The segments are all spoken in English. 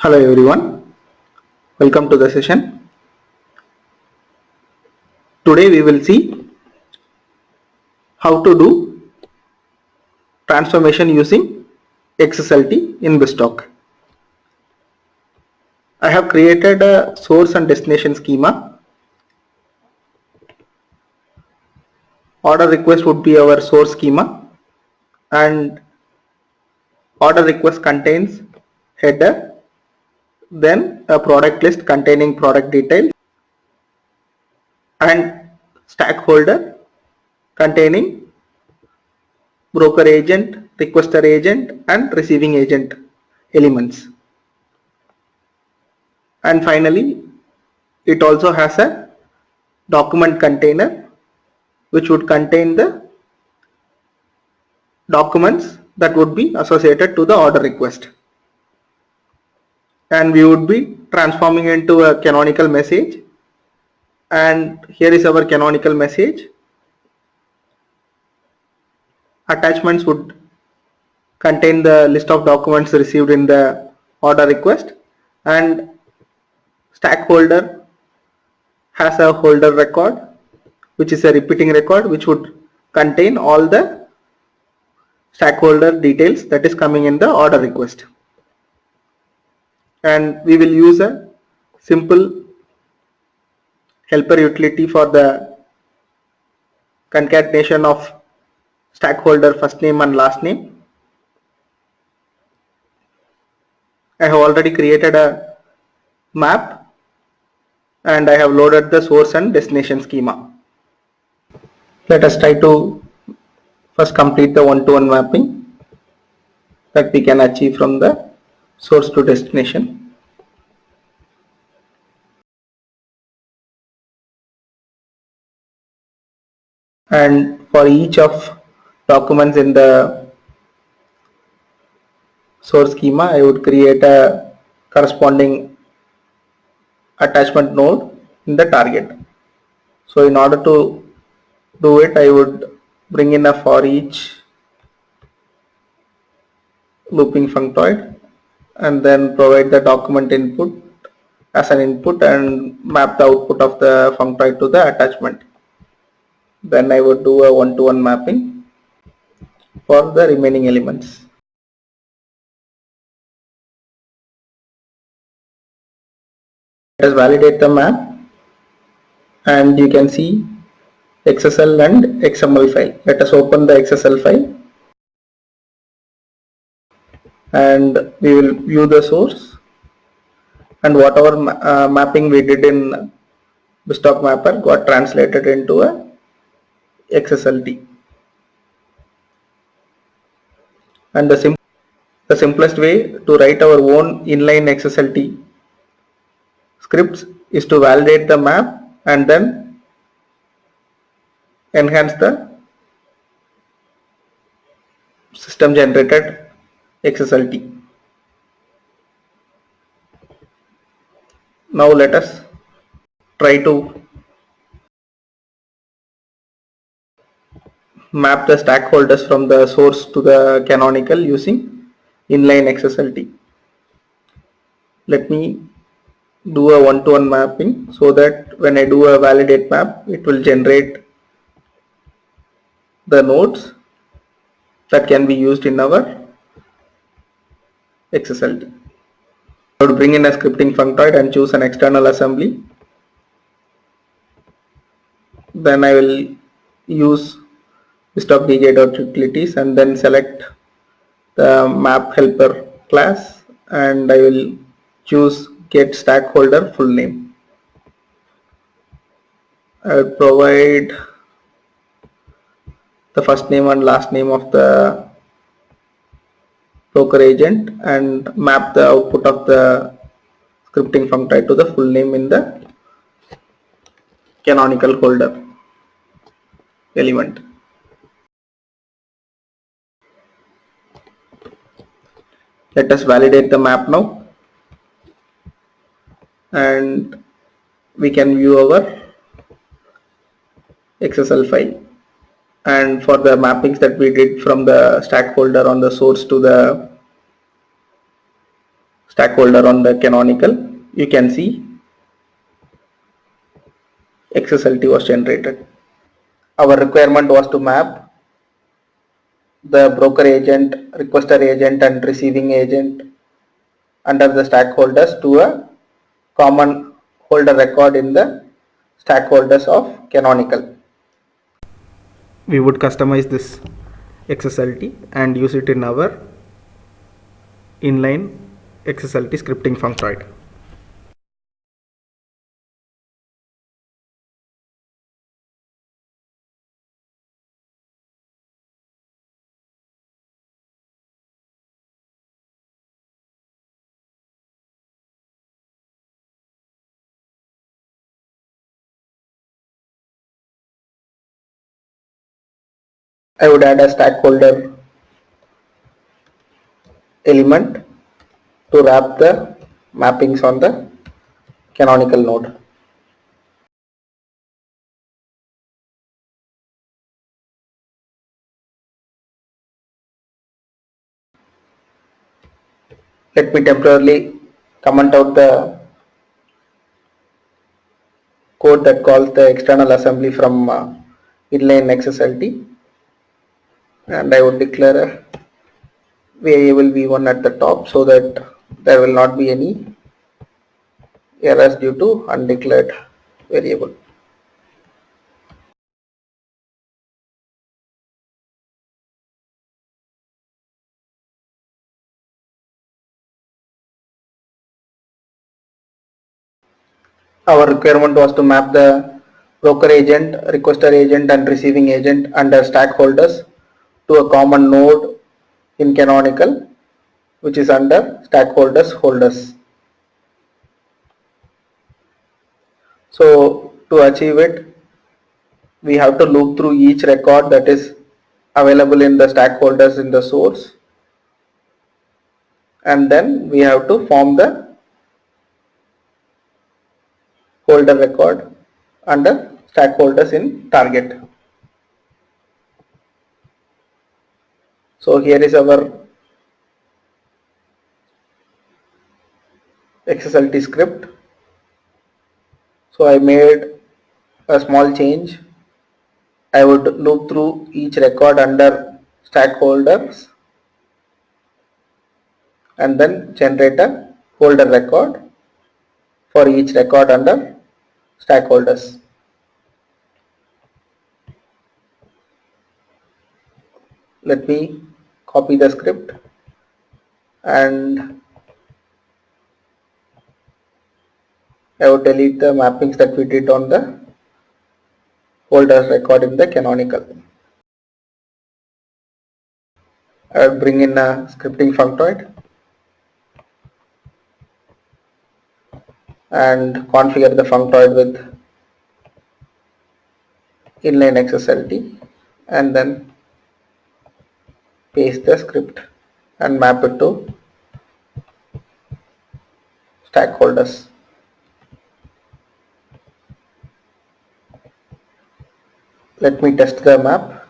Hello everyone, welcome to the session. Today we will see how to do transformation using XSLT in BizTalk. I have created a source and destination schema. Order request would be our source schema, and order request contains header, then a product list containing product details, and stack holder containing broker agent, requester agent and receiving agent elements. And finally, it also has a document container which would contain the documents that would be associated to the order request. And we would be transforming into a canonical message. And here is our canonical message. Attachments would contain the list of documents received in the order request, and stack holder has a holder record which is a repeating record which would contain all the stakeholder details that is coming in the order request. And we will use a simple helper utility for the concatenation of stakeholder first name and last name. I have already created a map and I have loaded the source and destination schema. Let us try to first complete the one-to-one mapping that we can achieve from the source to destination. And for each of documents in the source schema, I would create a corresponding attachment node in the target. So in order to do it, I would bring in a for each looping functoid and then provide the document input as an input and map the output of the functoid to the attachment. Then I would do a one-to-one mapping for the remaining elements. Let us validate the map, and you can see XSL and XML file. Let us open the XSL file and we will view the source, and whatever mapping we did in BizTalk Mapper got translated into a XSLT. And the simplest way to write our own inline XSLT scripts is to validate the map and then enhance the system generated XSLT. Now let us try to map the stakeholders from the source to the canonical using inline XSLT. Let me do a one-to-one mapping so that when I do a validate map, it will generate the nodes that can be used in our XSLT. I would bring in a scripting functoid and choose an external assembly. Then I will use BizTalk dj.utilities and then select the map helper class, and I will choose get stakeholder full name. I will provide the first name and last name of the broker agent and map the output of the scripting functoid to the full name in the canonical holder element. Let us validate the map now, and we can view our XSL file. And for the mappings that we did from the stakeholder on the source to the stack holder on the canonical, you can see XSLT was generated. Our requirement was to map the broker agent, requester agent and receiving agent under the stack holders to a common holder record in the stack holders of canonical. We would customize this XSLT and use it in our inline XSLT scripting functoid. I would add a stack holder element to wrap the mappings on the canonical node. Let me temporarily comment out the code that calls the external assembly from inline XSLT, and I would declare a variable v1 at the top so that there will not be any errors due to undeclared variable. Our requirement was to map the broker agent, requester agent and receiving agent under stack holders to a common node in canonical, which is under stack holders. So to achieve it, we have to loop through each record that is available in the stack holders in the source, and then we have to form the holder record under stack holders in target. So here is our XSLT script. So I made a small change. I would loop through each record under stack holders and then generate a holder record for each record under stack holders. Let me copy the script and I would delete the mappings that we did on the holders record in the canonical. I would bring in a scripting functoid and configure the functoid with inline XSLT and then paste the script and map it to stack holders. Let me test the map,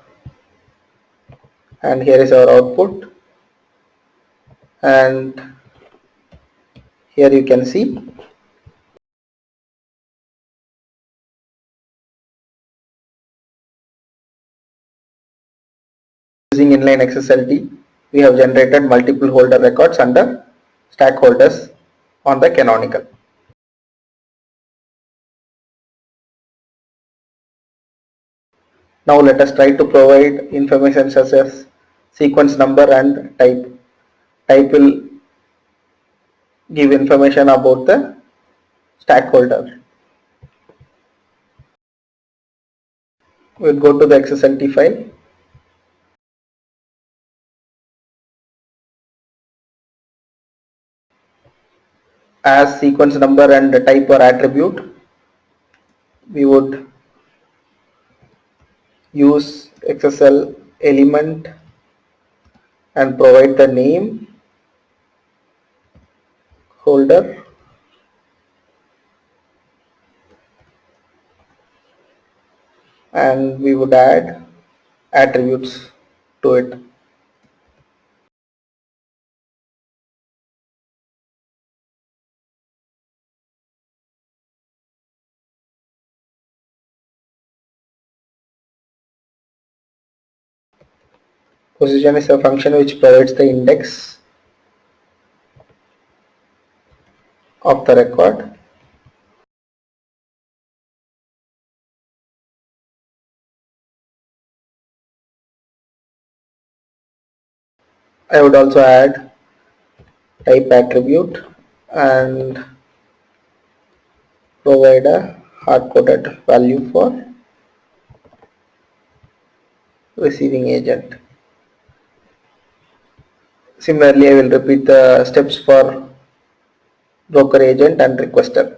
and here is our output, and here you can see using inline XSLT we have generated multiple holder records under stack holders on the canonical. Now let us try to provide information such as sequence number and type. Type will give information about the stack holder. We'll go to the XSLT file. As sequence number and type or attribute, we would use XSL element and provide the name, holder, and we would add attributes to it. Position is a function which provides the index of the record. I would also add type attribute and provide a hard-coded value for receiving agent. Similarly, I will repeat the steps for broker agent and requester.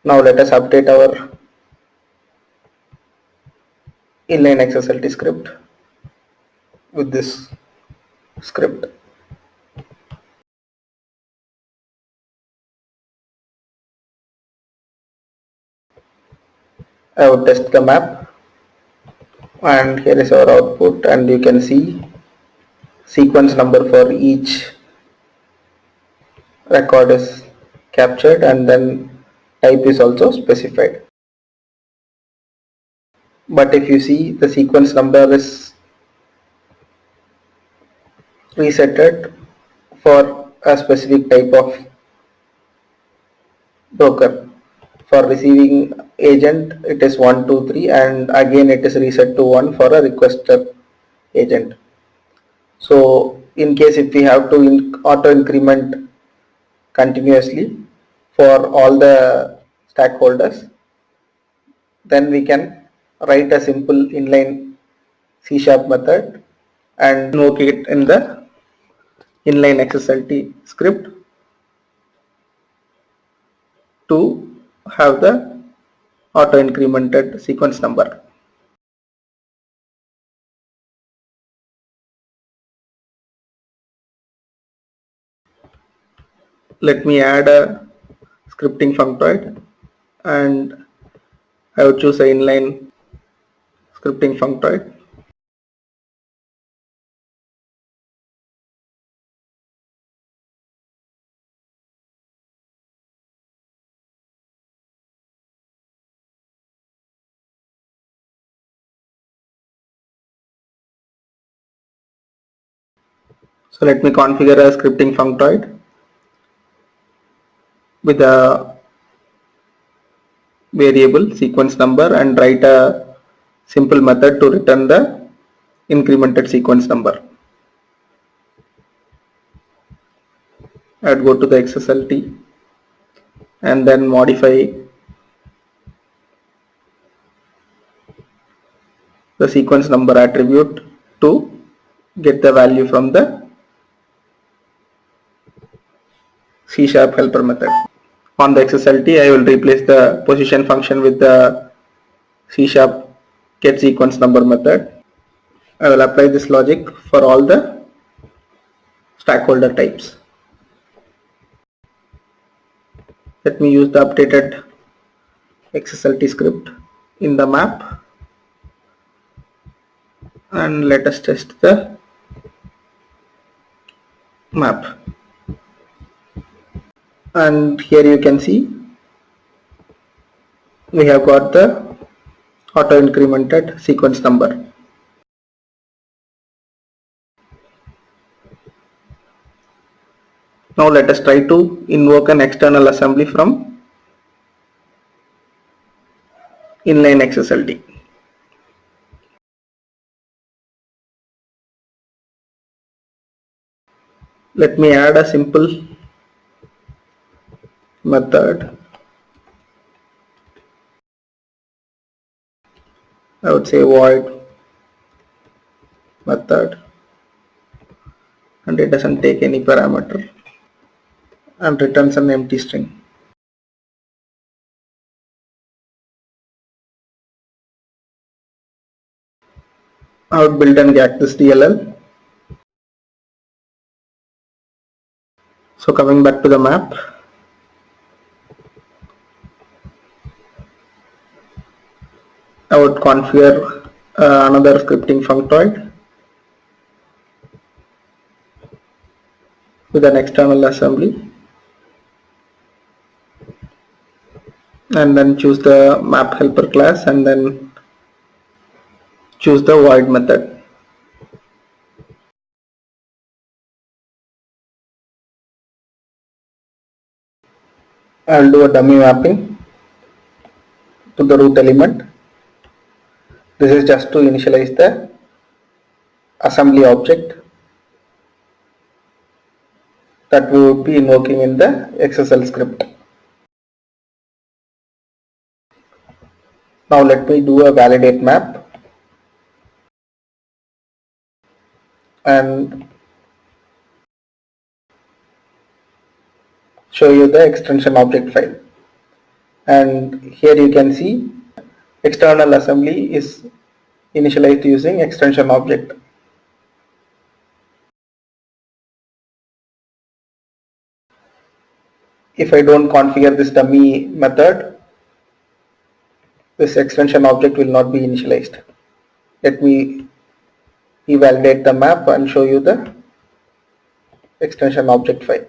Now let us update our inline XSLT script with this script. I would test the map, and here is our output, and you can see sequence number for each record is captured, and then type is also specified. But if you see, the sequence number is resetted for a specific type of broker. For receiving agent it is 1 2 3, and again it is reset to 1 for a requester agent. So in case if we have to auto increment continuously for all the stakeholders, then we can write a simple inline C# method and invoke it in the inline XSLT script to have the auto incremented sequence number. Let me add a scripting functoid, and I would choose a inline scripting functoid. So let me configure a scripting functoid with a variable sequence number and write a simple method to return the incremented sequence number. I'd go to the XSLT and then modify the sequence number attribute to get the value from the C# helper method. On the XSLT, I will replace the position function with the C# get sequence number method. I will apply this logic for all the stakeholder types. Let me use the updated XSLT script in the map, and let us test the map. And here you can see we have got the auto incremented sequence number. Now let us try to invoke an external assembly from inline XSLT. Let me add a simple method. I would say void method, and it doesn't take any parameter and returns an empty string. I would build and get this DLL. So coming back to the map, I would configure another scripting functoid with an external assembly, and then choose the map helper class, and then choose the void method. I'll do a dummy mapping to the root element. This is just to initialize the assembly object that we would be invoking in the XSL script. Now let me do a validate map and show you the extension object file. And here you can see external assembly is initialized using extension object. If I don't configure this dummy method, this extension object will not be initialized. Let me revalidate the map and show you the extension object file.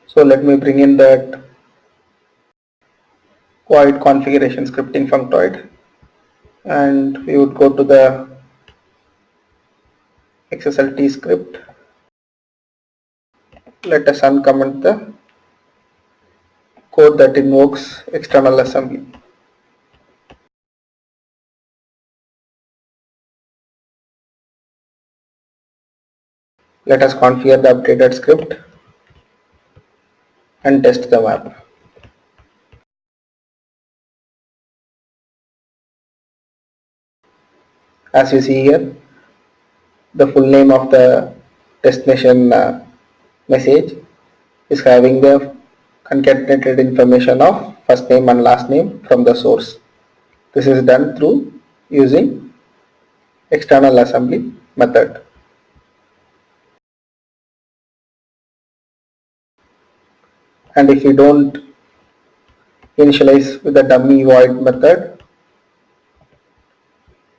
So let me bring in that void configuration scripting functoid, and we would go to the XSLT script. Let us uncomment the code that invokes external assembly. Let us configure the updated script and test the map. As you see here, the full name of the destination message is having the concatenated information of first name and last name from the source. This is done through using external assembly method. And if you don't initialize with the dummy void method,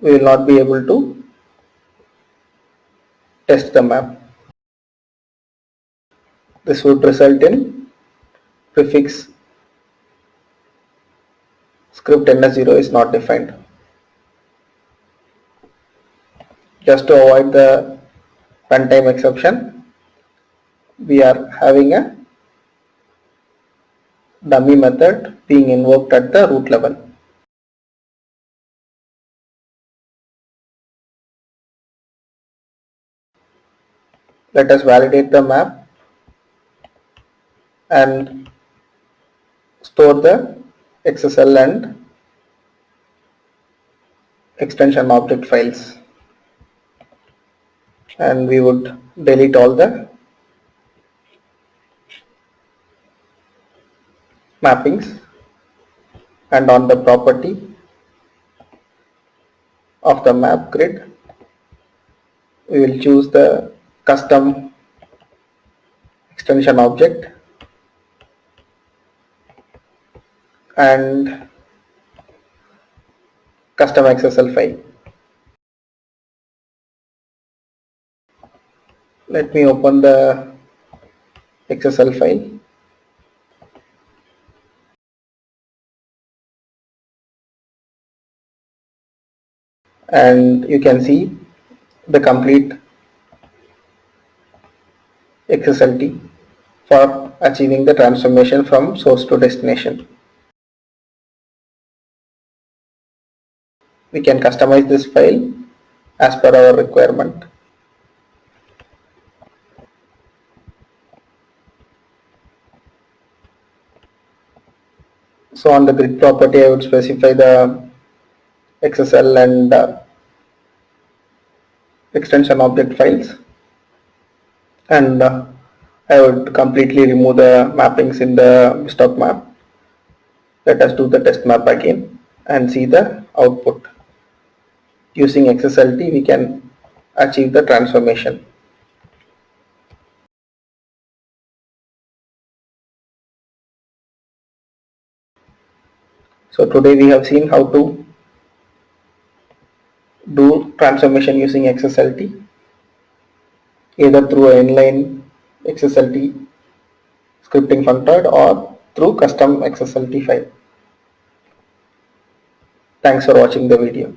we will not be able to test the map. This would result in prefix script ns0 is not defined. Just to avoid the runtime exception, we are having a dummy method being invoked at the root level. Let us validate the map and store the XSL and extension object files, and we would delete all the mappings, and on the property of the map grid we will choose the custom extension object and custom XSL file. Let me open the XSL file. And you can see the complete XSLT for achieving the transformation from source to destination. We can customize this file as per our requirement. So on the grid property I would specify the XSL and extension object files, and I would completely remove the mappings in the BizTalk map. Let us do the test map again and see the output. Using XSLT we can achieve the transformation. So today we have seen how to do transformation using XSLT, either through an inline XSLT scripting functoid or through custom XSLT file. Thanks for watching the video.